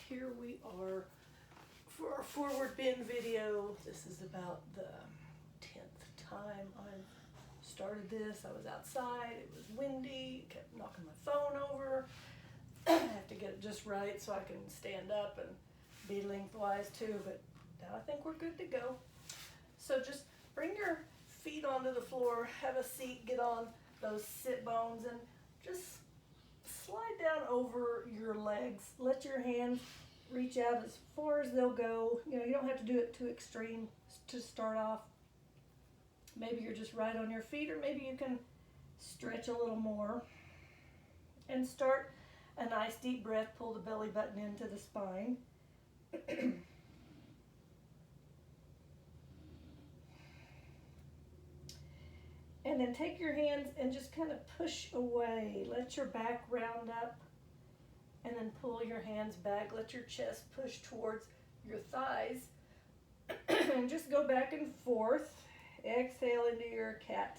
here we are for our forward bend video. This is about the 10th time I've started this. I was outside, it was windy, kept knocking my phone over. I have to get it just right so I can stand up and be lengthwise too, but now I think we're good to go. So just bring your feet onto the floor, have a seat, get on those sit bones, and just slide down over your legs. Let your hands reach out as far as they'll go. You know, you don't have to do it too extreme to start off. Maybe you're just right on your feet, or maybe you can stretch a little more. And start a nice deep breath. Pull the belly button into the spine. And then take your hands and just kind of push away. Let your back round up, and then pull your hands back. Let your chest push towards your thighs. And just go back and forth. Exhale into your cat.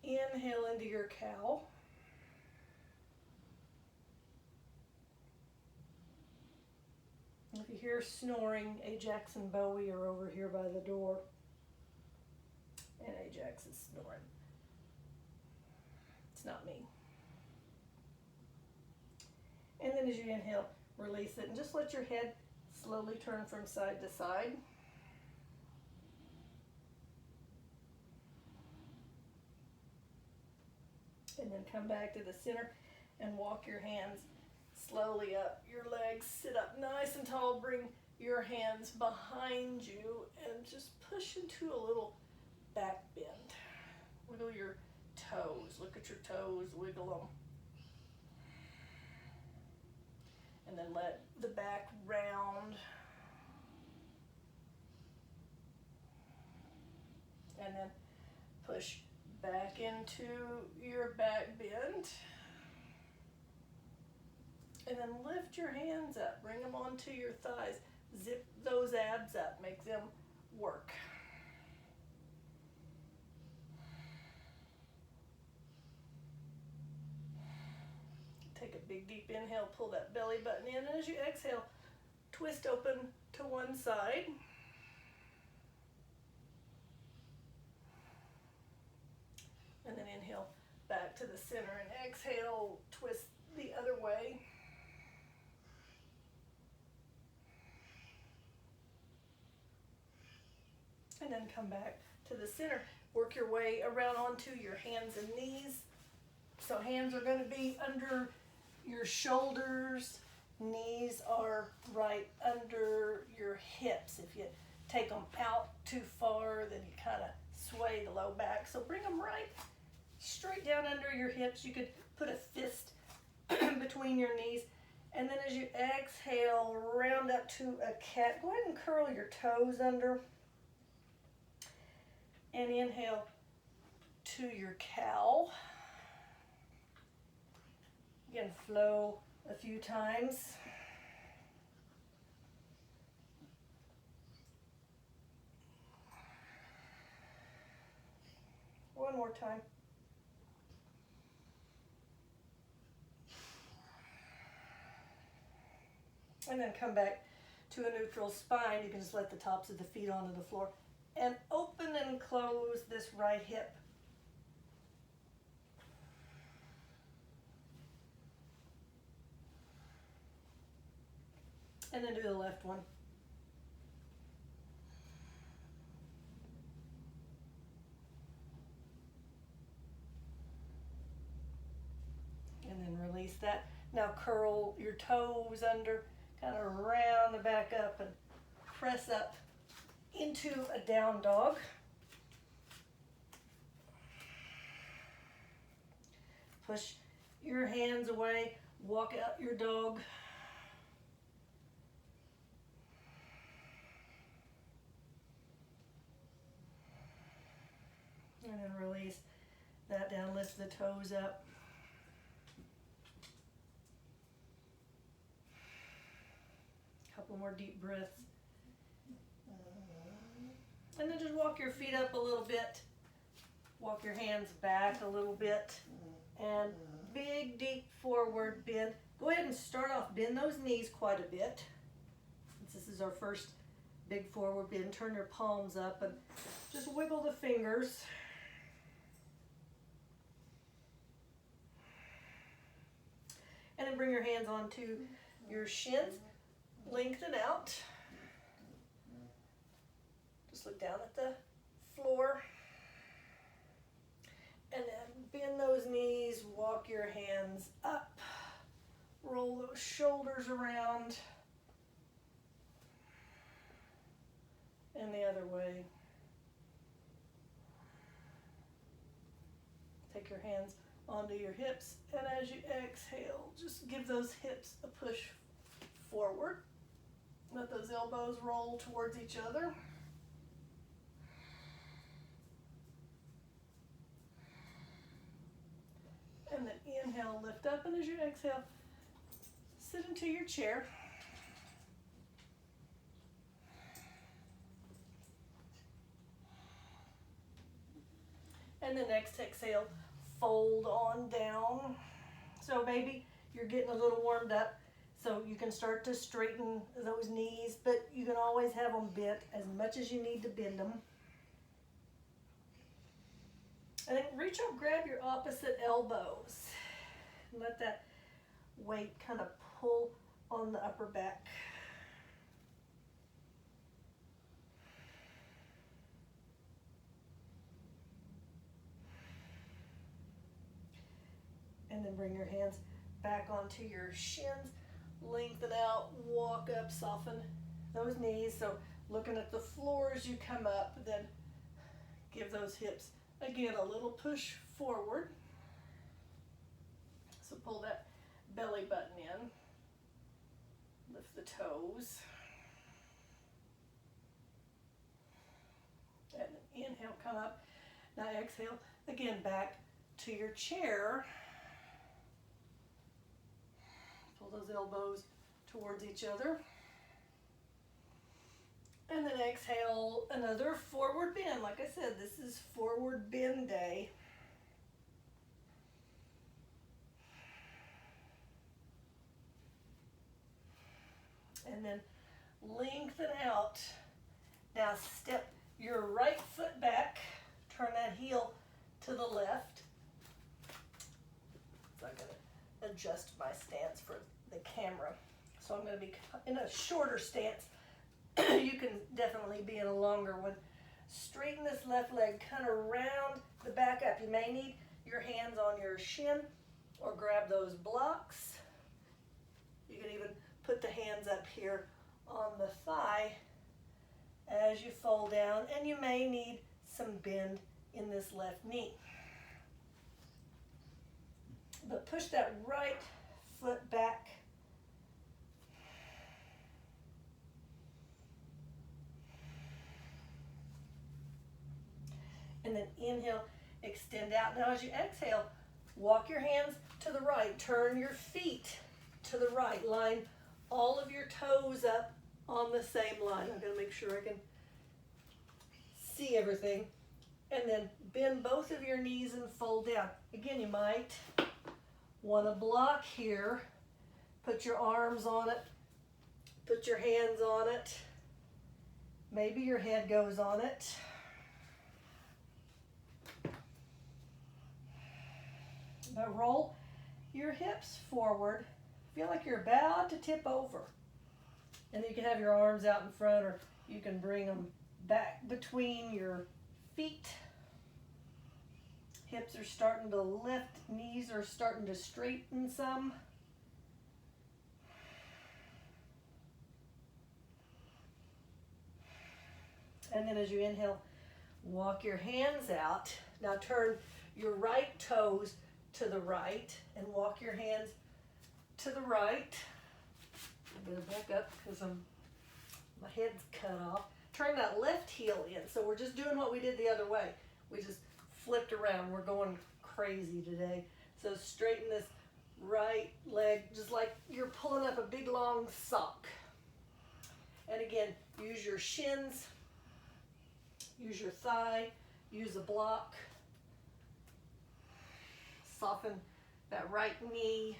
Inhale into your cow. If you hear snoring, Ajax and Bowie are over here by the door. And Ajax is snoring. It's not me. And then as you inhale, release it. And just let your head slowly turn from side to side. And then come back to the center and walk your hands slowly up your legs. Sit up nice and tall. Bring your hands behind you and just push into a little back bend. Wiggle your toes. Look at your toes. Wiggle them. And then let the back round. And then push back into your back bend. And then lift your hands up. Bring them onto your thighs. Zip those abs up. Make them work. Take a big deep inhale, pull that belly button in, and as you exhale, twist open to one side. And then inhale back to the center, and exhale, twist the other way. And then come back to the center. Work your way around onto your hands and knees. So hands are going to be under your shoulders. Knees are right under your hips. If you take them out too far, then you kind of sway the low back. So bring them right straight down under your hips. You could put a fist between your knees. And then as you exhale, round up to a cat. Go ahead and curl your toes under. And inhale to your cow. Again, flow a few times. One more time. And then come back to a neutral spine. You can just let the tops of the feet onto the floor. And open and close this right hip. And then do the left one. And then release that. Now curl your toes under, kind of round the back up and press up into a down dog. Push your hands away, walk out your dog. And then release that down, lift the toes up. Couple more deep breaths. And then just walk your feet up a little bit. Walk your hands back a little bit. And big deep forward forward bend. Go ahead and start off, bend those knees quite a bit. Since this is our first big forward bend, turn your palms up and just wiggle the fingers. And then bring your hands onto your shins, lengthen out. Just look down at the floor. And then bend those knees, walk your hands up, roll those shoulders around, and the other way. Take your hands onto your hips, and as you exhale, just give those hips a push forward. Let those elbows roll towards each other. And then inhale, lift up, and as you exhale, sit into your chair. And then next exhale, fold on down. So maybe you're getting a little warmed up, so you can start to straighten those knees, but you can always have them bent as much as you need to bend them. And then reach up, grab your opposite elbows. And let that weight kind of pull on the upper back. And then bring your hands back onto your shins, lengthen out, walk up, soften those knees. So looking at the floor as you come up, then give those hips, again, a little push forward. So pull that belly button in, lift the toes. And then inhale, come up. Now exhale, again, back to your chair. Pull those elbows towards each other. And then exhale, another forward bend. Like I said, this is forward bend day. And then lengthen out. Now step your right foot back, turn that heel to the left. So I'm going to adjust my stance for the camera. So I'm going to be in a shorter stance. You can definitely be in a longer one. Straighten this left leg, kind of round the back up. You may need your hands on your shin or grab those blocks. You can even put the hands up here on the thigh as you fold down, and you may need some bend in this left knee. But push that right foot back. And then inhale, extend out. Now as you exhale, walk your hands to the right. Turn your feet to the right. Line all of your toes up on the same line. I'm going to make sure I can see everything. And then bend both of your knees and fold down. Again, you might want to block here. Put your arms on it. Put your hands on it. Maybe your head goes on it. Now roll your hips forward. Feel like you're about to tip over. And you can have your arms out in front, or you can bring them back between your feet. Hips are starting to lift, knees are starting to straighten some. And then as you inhale, walk your hands out. Now turn your right toes to the right and walk your hands to the right. I'm going to back up because my head's cut off. Turn that left heel in. So we're just doing what we did the other way. We just flipped around. We're going crazy today. So straighten this right leg just like you're pulling up a big long sock. And again, use your shins, use your thigh, use a block. Soften that right knee.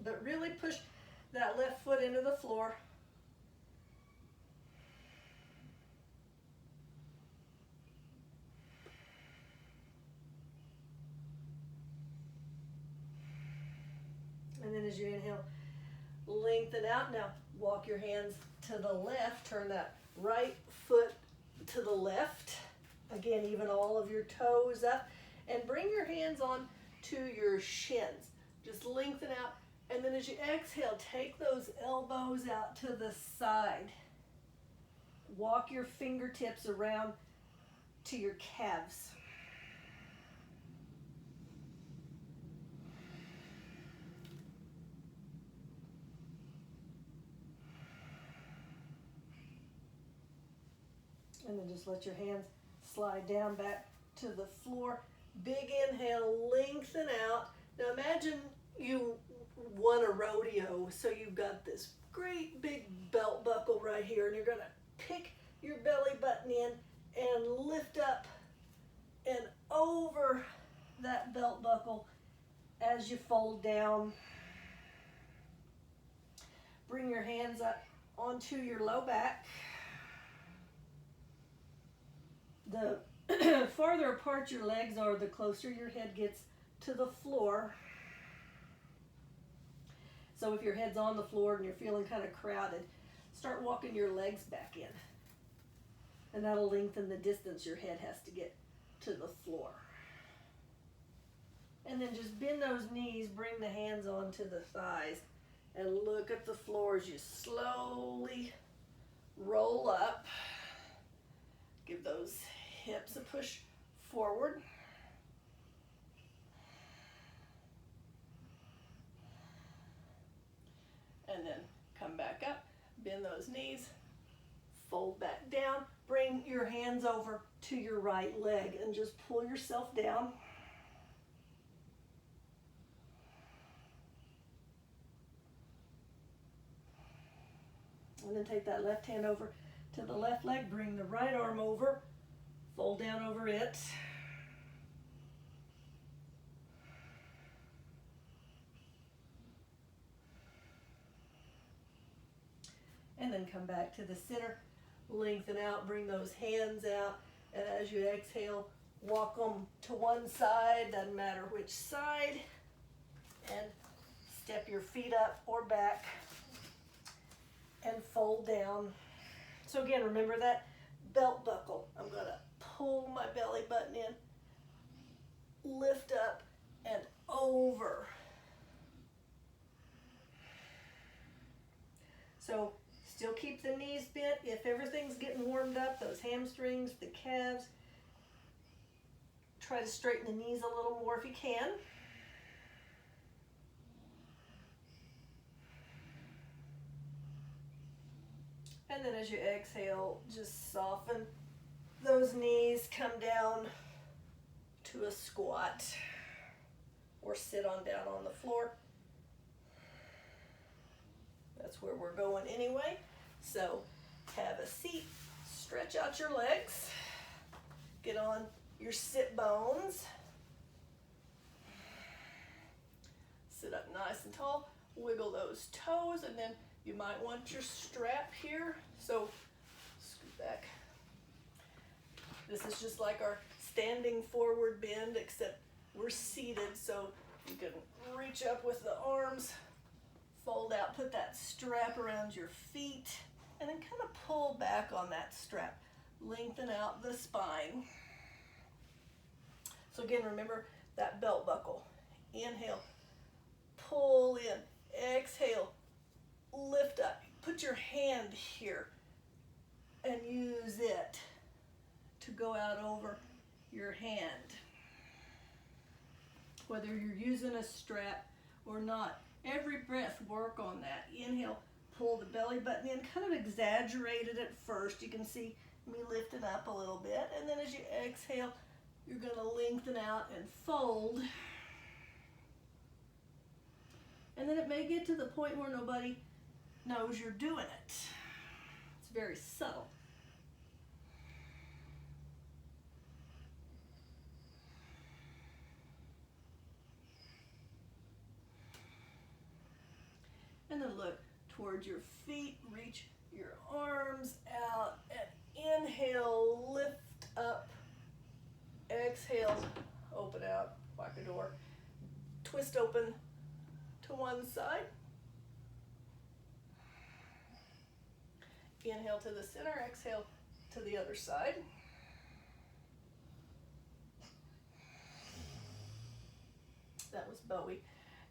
but really push that left foot into the floor. And then as you inhale, lengthen out. Now walk your hands to the left, turn that right foot to the left. Again, even all of your toes up, and bring your hands on to your shins. Just lengthen out, and then as you exhale, take those elbows out to the side. Walk your fingertips around to your calves. And then just let your hands slide down back to the floor. Big inhale, lengthen out. Now imagine you won a rodeo, so you've got this great big belt buckle right here, and you're gonna pick your belly button in and lift up and over that belt buckle as you fold down. Bring your hands up onto your low back. The farther apart your legs are, the closer your head gets to the floor. So if your head's on the floor and you're feeling kind of crowded, start walking your legs back in. And that'll lengthen the distance your head has to get to the floor. And then just bend those knees, bring the hands onto the thighs, and look at the floor as you slowly roll up. Give those hips a push forward. And then come back up, bend those knees, fold back down, bring your hands over to your right leg and just pull yourself down. And then take that left hand over to the left leg, bring the right arm over, fold down over it. And then come back to the center, lengthen out, bring those hands out, and as you exhale, walk them to one side, doesn't matter which side, and step your feet up or back and fold down. So again, remember that belt buckle. I'm gonna pull my belly button in, lift up and over. So still keep the knees bent. If everything's getting warmed up, those hamstrings, the calves, try to straighten the knees a little more if you can. And then as you exhale, just soften those knees, come down to a squat or sit on down on the floor. That's where we're going anyway. So have a seat, stretch out your legs, get on your sit bones, sit up nice and tall, wiggle those toes, and then you might want your strap here, so scoot back. This is just like our standing forward bend, except we're seated, so you can reach up with the arms, fold out, put that strap around your feet, and then kind of pull back on that strap. Lengthen out the spine. So again, remember that belt buckle. Inhale, pull in, exhale, lift up. Put your hand here and use it to go out over your hand. Whether you're using a strap or not, every breath work on that. Inhale, pull the belly button in, kind of exaggerate it at first. You can see me lifting up a little bit, and then as you exhale, you're going to lengthen out and fold. And then it may get to the point where nobody knows you're doing it. It's very subtle. towards your feet. Reach your arms out and inhale, lift up. Exhale, open out like a door. Twist open to one side. Inhale to the center, exhale to the other side. That was Bowie.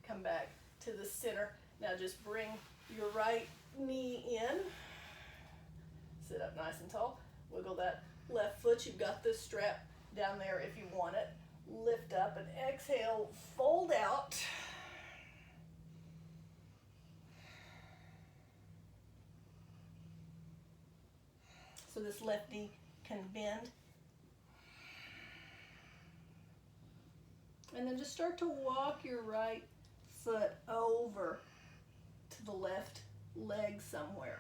Come back to the center. Now just bring your right knee in. Sit up nice and tall. Wiggle that left foot. You've got this strap down there if you want it. Lift up and exhale, fold out. So this left knee can bend. And then just start to walk your right foot over to the left leg somewhere.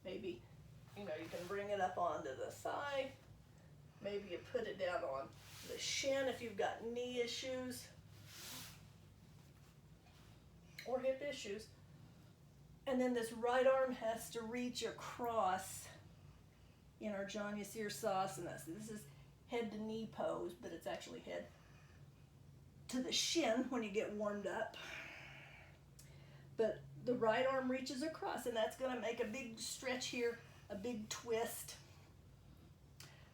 Maybe, you can bring it up onto the thigh. Maybe you put it down on the shin if you've got knee issues or hip issues. And then this right arm has to reach across in our Janu Sirsasana. So this is head to knee pose, but it's actually head to the shin when you get warmed up. But the right arm reaches across, and that's going to make a big stretch here, a big twist.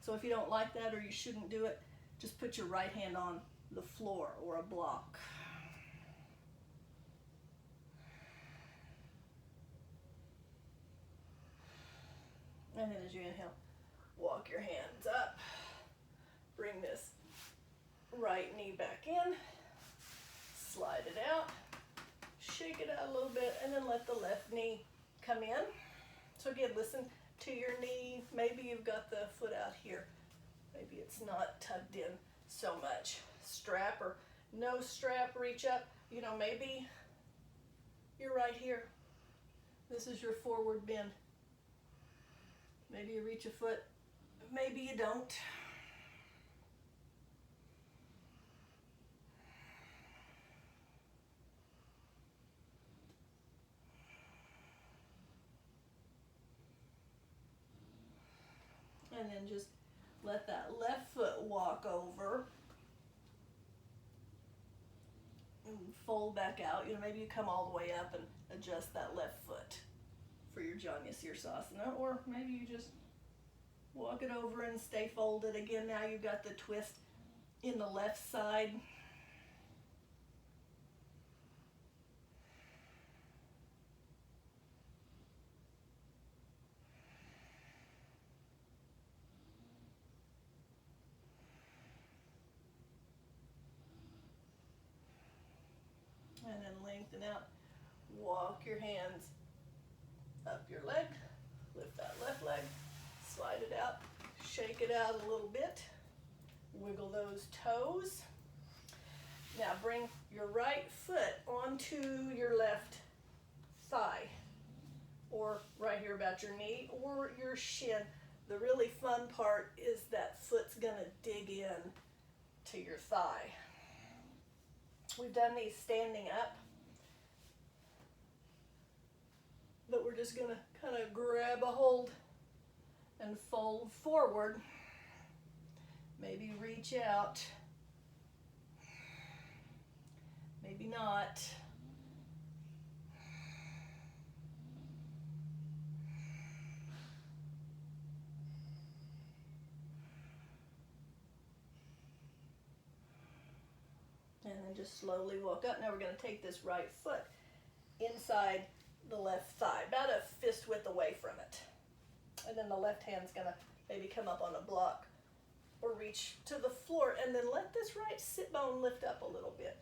So if you don't like that or you shouldn't do it, just put your right hand on the floor or a block. And then as you inhale, walk your hands up. Bring this right knee back in. Slide it out. Shake it out a little bit, and then let the left knee come in. So again, listen to your knee. Maybe you've got the foot out here. Maybe it's not tugged in so much. Strap or no strap, reach up. Maybe you're right here. This is your forward bend. Maybe you reach a foot, maybe you don't. And then just let that left foot walk over and fold back out. Maybe you come all the way up and adjust that left foot for your Janu Sirsasana, or maybe you just walk it over and stay folded. Again, now you've got the twist in the left side. And then lengthen out. Walk your hands up your leg. Lift that left leg. Slide it out. Shake it out a little bit. Wiggle those toes. Now bring your right foot onto your left thigh, or right here about your knee or your shin. The really fun part is that foot's gonna dig in to your thigh. We've done these standing up, but we're just gonna kind of grab a hold and fold forward. Maybe reach out, maybe not. And then just slowly walk up. Now we're going to take this right foot inside the left thigh, about a fist width away from it. And then the left hand's going to maybe come up on a block or reach to the floor. And then let this right sit bone lift up a little bit.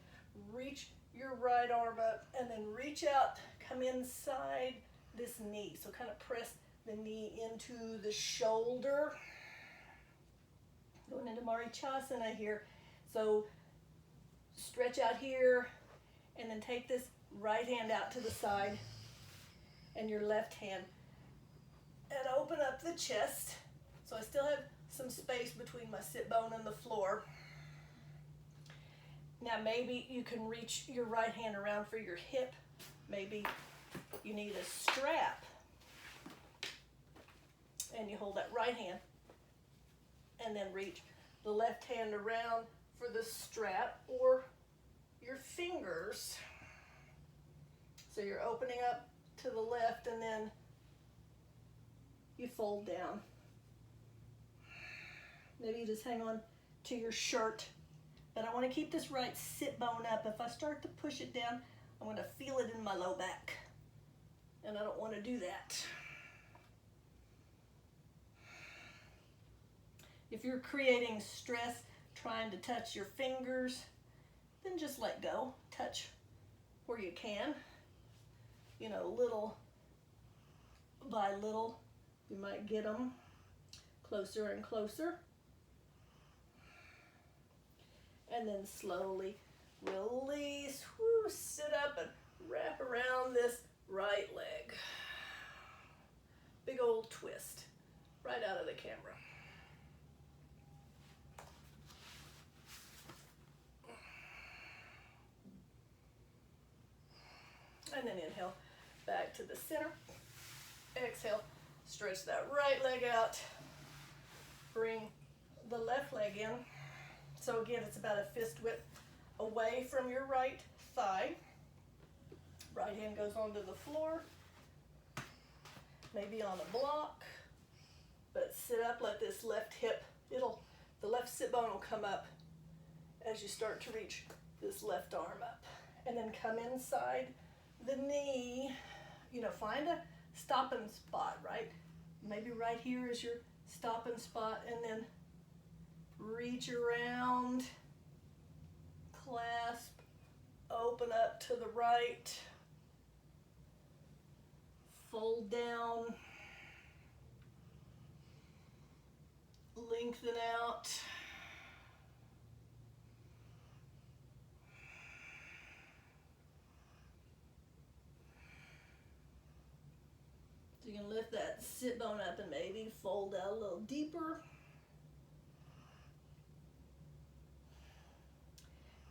Reach your right arm up and then reach out, come inside this knee. So kind of press the knee into the shoulder. Going into Marichasana here. So stretch out here and then take this right hand out to the side and your left hand and open up the chest. So I still have some space between my sit bone and the floor. Now maybe you can reach your right hand around for your hip. Maybe you need a strap. And you hold that right hand and then reach the left hand around for the strap or your fingers. So you're opening up to the left and then you fold down. Maybe you just hang on to your shirt. But I want to keep this right sit bone up. If I start to push it down, I'm going to feel it in my low back. And I don't want to do that. If you're creating stress trying to touch your fingers, then just let go. Touch where you can. You know, little by little, you might get them closer and closer. And then slowly release. Woo, sit up and wrap around this right leg. Big old twist right out of the camera. And then inhale back to the center. Exhale, stretch that right leg out. Bring the left leg in. So again, it's about a fist width away from your right thigh. Right hand goes onto the floor, maybe on a block, but sit up, let this left hip, the left sit bone will come up as you start to reach this left arm up. And then come inside the knee, you know, find a stopping spot, right? Maybe right here is your stopping spot, and then reach around, clasp, open up to the right, fold down, lengthen out. So you can lift that sit bone up and maybe fold out a little deeper.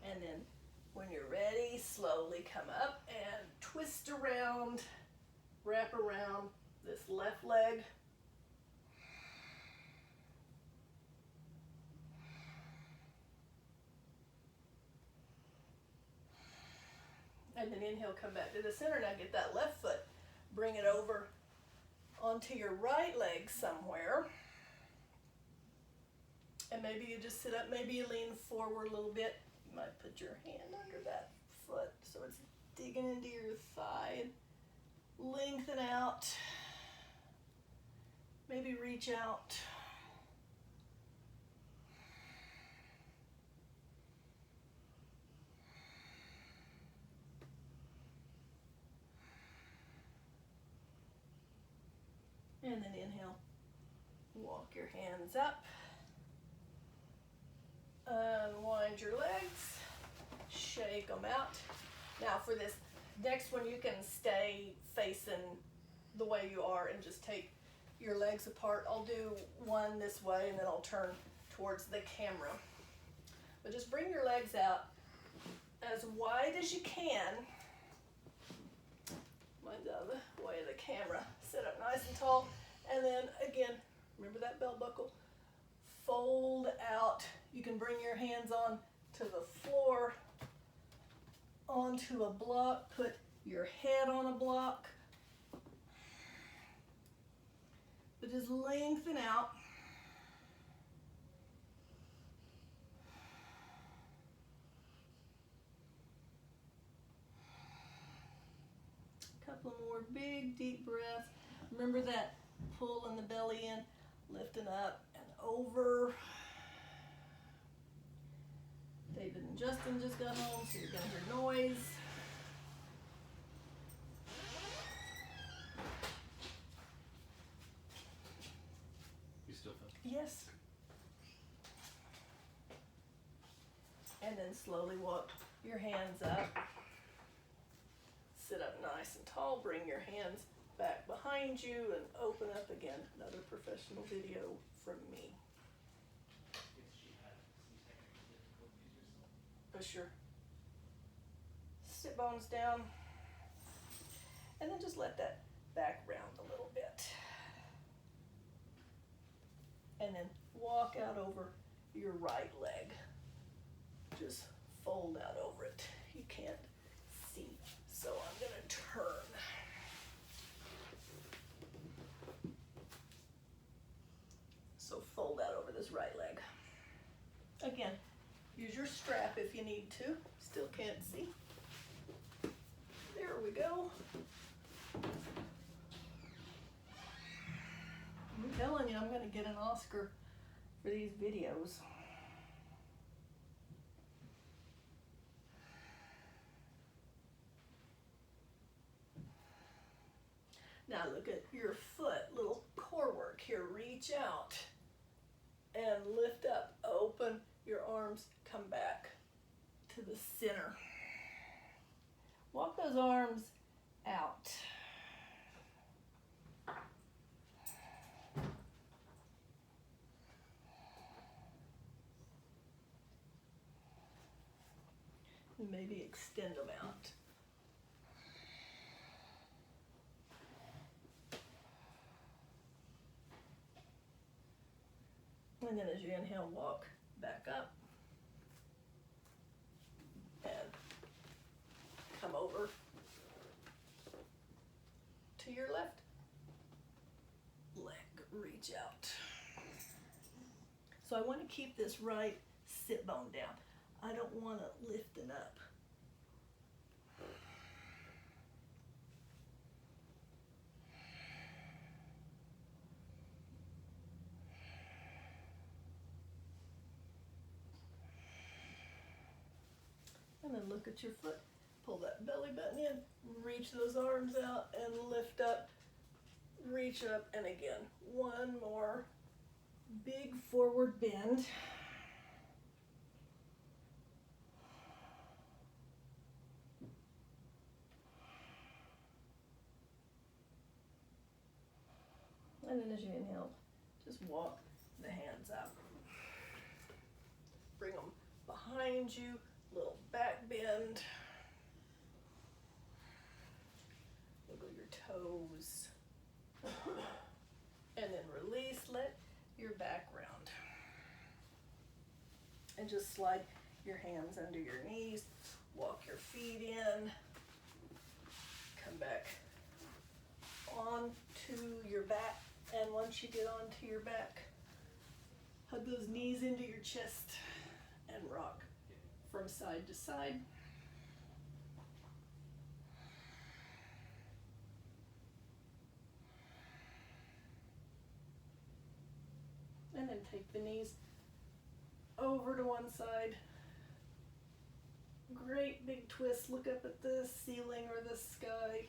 And then when you're ready, slowly come up and twist around, wrap around this left leg. And then inhale, come back to the center. Now get that left foot, bring it over onto your right leg somewhere. And maybe you just sit up, maybe you lean forward a little bit. You might put your hand under that foot so it's digging into your thigh. Lengthen out. Maybe reach out. And then inhale. Walk your hands up. Unwind your legs. Shake them out. Now for this next one, you can stay facing the way you are and just take your legs apart. I'll do one this way and then I'll turn towards the camera. But just bring your legs out as wide as you can. Mine's out of the way of the camera. Sit up nice and tall. And then again, remember that belt buckle? Fold out. You can bring your hands on to the floor, onto a block, put your head on a block. But just lengthen out. Couple more big deep breaths. Remember that pull in the belly in, lifting up and over. David and Justin just got home, so you're gonna hear noise. You still feel? Yes. And then slowly walk your hands up. Sit up nice and tall. Bring your hands back behind you and open up again. Another professional video from me. Oh, sure. Sit bones down. And then just let that back round a little bit. And then walk out over your right leg. Just fold out over it. You can't see, so I'm gonna turn. So fold out over this right leg. Again, use your strap if you need to. Still can't see. There we go. I'm telling you, I'm gonna get an Oscar for these videos. Now look at your foot, little core work here. Reach out and lift up, open your arms, come back to the center. Walk those arms out. And maybe extend them out. And then as you inhale, walk back up and come over to your left leg, reach out. So I want to keep this right sit bone down. I don't want it lifting up. And then look at your foot. Pull that belly button in, reach those arms out and lift up, reach up, and again, one more big forward bend. And then as you inhale, just walk the hands out. Bring them behind you, little back bend. Wiggle your toes. And then release, let your back round. And just slide your hands under your knees, walk your feet in, come back onto your back. And once you get onto your back, hug those knees into your chest and rock from side to side. And then take the knees over to one side. Great big twist. Look up at the ceiling or the sky.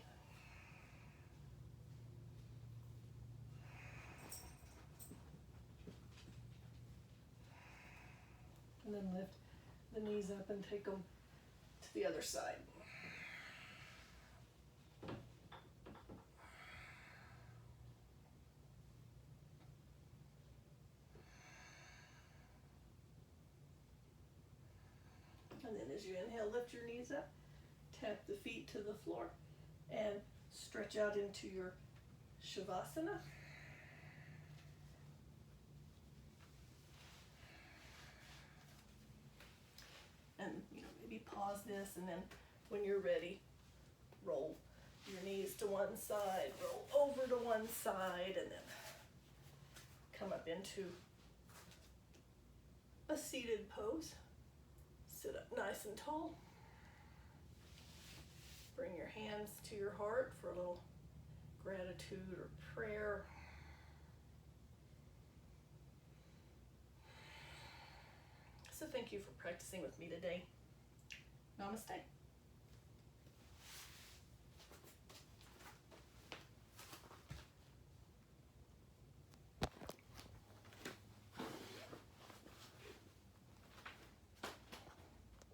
And then lift the knees up and take them to the other side. And then as you inhale, lift your knees up, tap the feet to the floor, and stretch out into your Shavasana. And maybe pause this, and then when you're ready, roll your knees to one side, roll over to one side, and then come up into a seated pose. Sit up nice and tall. Bring your hands to your heart for a little gratitude or prayer. So thank you for practicing with me today. Namaste.